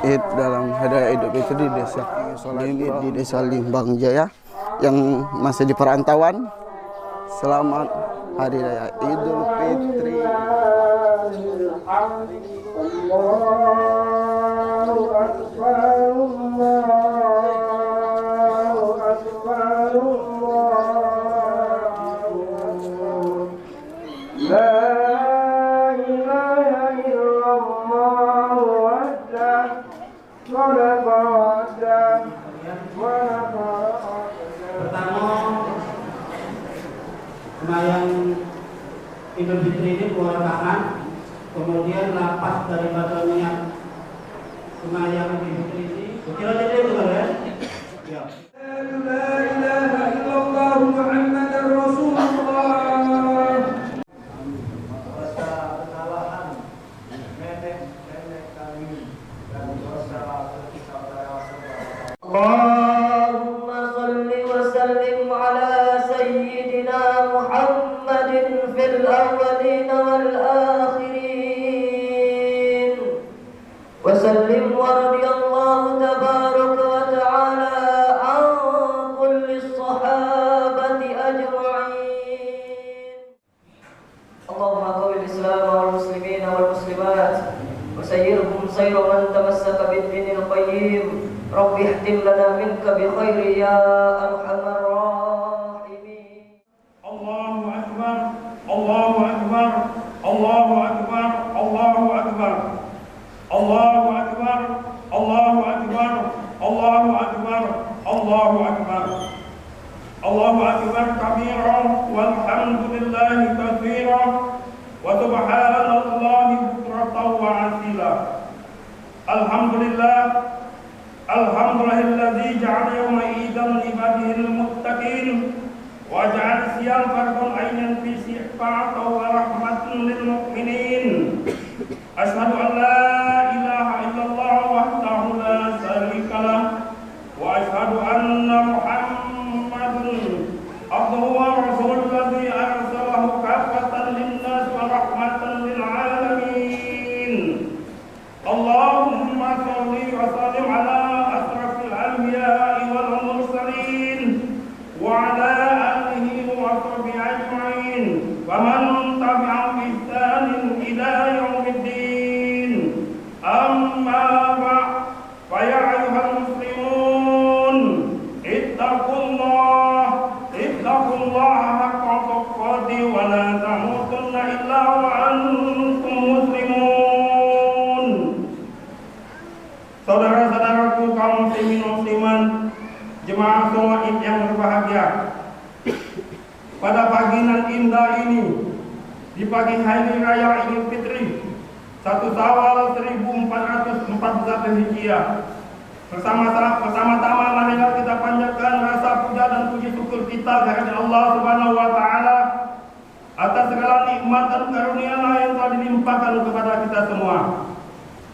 Id dalam hadiah Idul Fitri di desa Limbang Jaya yang masih di perantauan. Selamat Hari Raya Idul Fitri. Allahu Akbar, Allahu Akbar, La ilaha illallah wahdah, shadaqa wahdah, wa nafa'a. Pertama, sembahyang Idul Fitri ini 2 rakaat, kemudian lapas daripada niat sembahyang Idul Fitri ini. Kira jadi itu kan ya? Ya. La ilaha illallah Muhammadar Rasulullah. Rasa kesalahan nenek kami dan dosa saudara-saudara. Allahumma salli wa sallim ala sayyidina Muhammadin fil awwalin wal akhirin wa sallim wa radiyallahu tabaraka wa ta'ala an kulli sahabati ajma'in. Allahumma qawil islam wal muslimin wal muslimat wa sayyirhum sayra man tamassaka bid dinil qayyim. Rabbi ihtim lana minka bi khairi ya arhamar rahimin. Allahu akbar, Allahu akbar, Allahu akbar, Allahu akbar, Allahu akbar, Allahu akbar, Allahu akbar, Allahu akbar, Allahu akbar kabiran walhamdulillahi katsiran wa subhanallahi bukratan wa asila. Alhamdulillah, alhamdulillahilladzi ja'ala yawma idan libadihil muttaqin wa ja'ala siyam fardun aynan fi sifa'ati wa rahmatin lil mu'minin. Asyhadu an la ilaha illallah wahdahu la syarika lah wa asyhadu anna Muhammadun abduhu wa rasuluhu alladzi arsalahu kaffatan lin-nas wa rahmatan lil alamin. Allahumma shalli wa sallim ala asrafil anbiya'i wal mursalin wa ala alihi wa sahbihi ajma'in wa man tabi'ahum bi ihsanin ila yaumiddin. Amma ba'd, fa ya ayyuhal muslimun ittaqullaha haqqa tuqatih wa la tamutunna illa wa antum muslimun. Saudara-saudaraku kaum muslimin musliman, jemaah sholat Id yang berbahagia, pada pagi nan indah ini, di pagi hari raya Idul Fitri 1 Syawal 1441 Hijriah, bersama-tama marilah kita panjatkan rasa puja dan puji syukur kita kepada Allah Subhanahu wa taala atas segala nikmat dan karunia yang telah dilimpahkan kepada kita semua.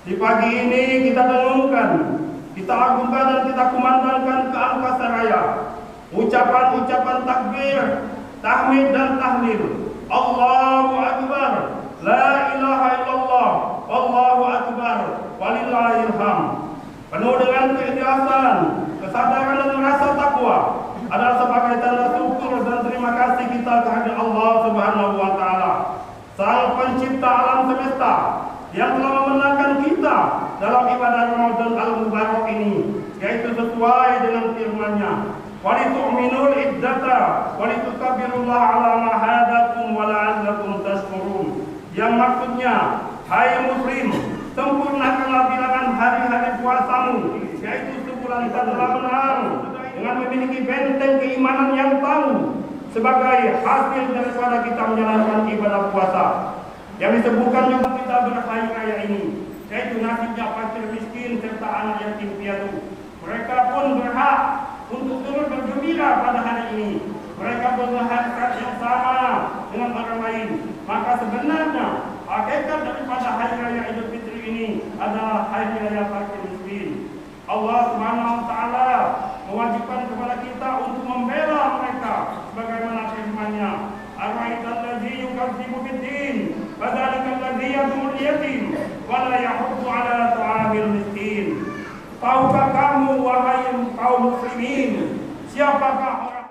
Di pagi ini kita dengungkan, kita agungkan dan kita kumandangkan ke angkasa raya ucapan-ucapan takbir, tahmid dan tahlil. Allahu akbar, la ilaha illallah, Allahu akbar, walillahil hamd. Penuh dengan keikhlasan, kesadaran dan rasa takwa adalah sebagai tanda syukur dan terima kasih kita kepada Allah Subhanahu wa taala, Sang Pencipta alam semesta, yang telah memenangkan kita dalam ibadah Ramadan al-Mubarak ini, yaitu sesuai dengan firman-Nya, walitu'minul iddata walitukabbirullaha ala ma hadakum wa la'allakum tashkurun, yang maksudnya, hai muslim, sempurnakanlah bilangan hari-hari puasamu, yaitu sebulan telah menang, dengan memiliki benteng keimanan yang tahu sebagai hasil daripada kita menjalankan ibadah puasa. Yang disebutkan juga kita berhari raya ini, yaitu nasibnya fakir miskin serta anak yatim piatu. Mereka pun berhak untuk turut bergembira pada hari ini. Mereka punya hakikat yang sama dengan orang lain. Maka sebenarnya hakikat daripada hari raya Idul Fitri ini adalah hari raya fakir miskin. Allah Subhanahu wa taala mewajibkan kepada kita untuk membela mereka sebagaimana firman-Nya, "Ara'aital ladzi yukadzibu bid-din, fadzalikal ladzi yad'ul yatim wa la yahuddu 'ala ta'amil miskin." Tahukah kamu wahai kaum muslimin, siapakah orang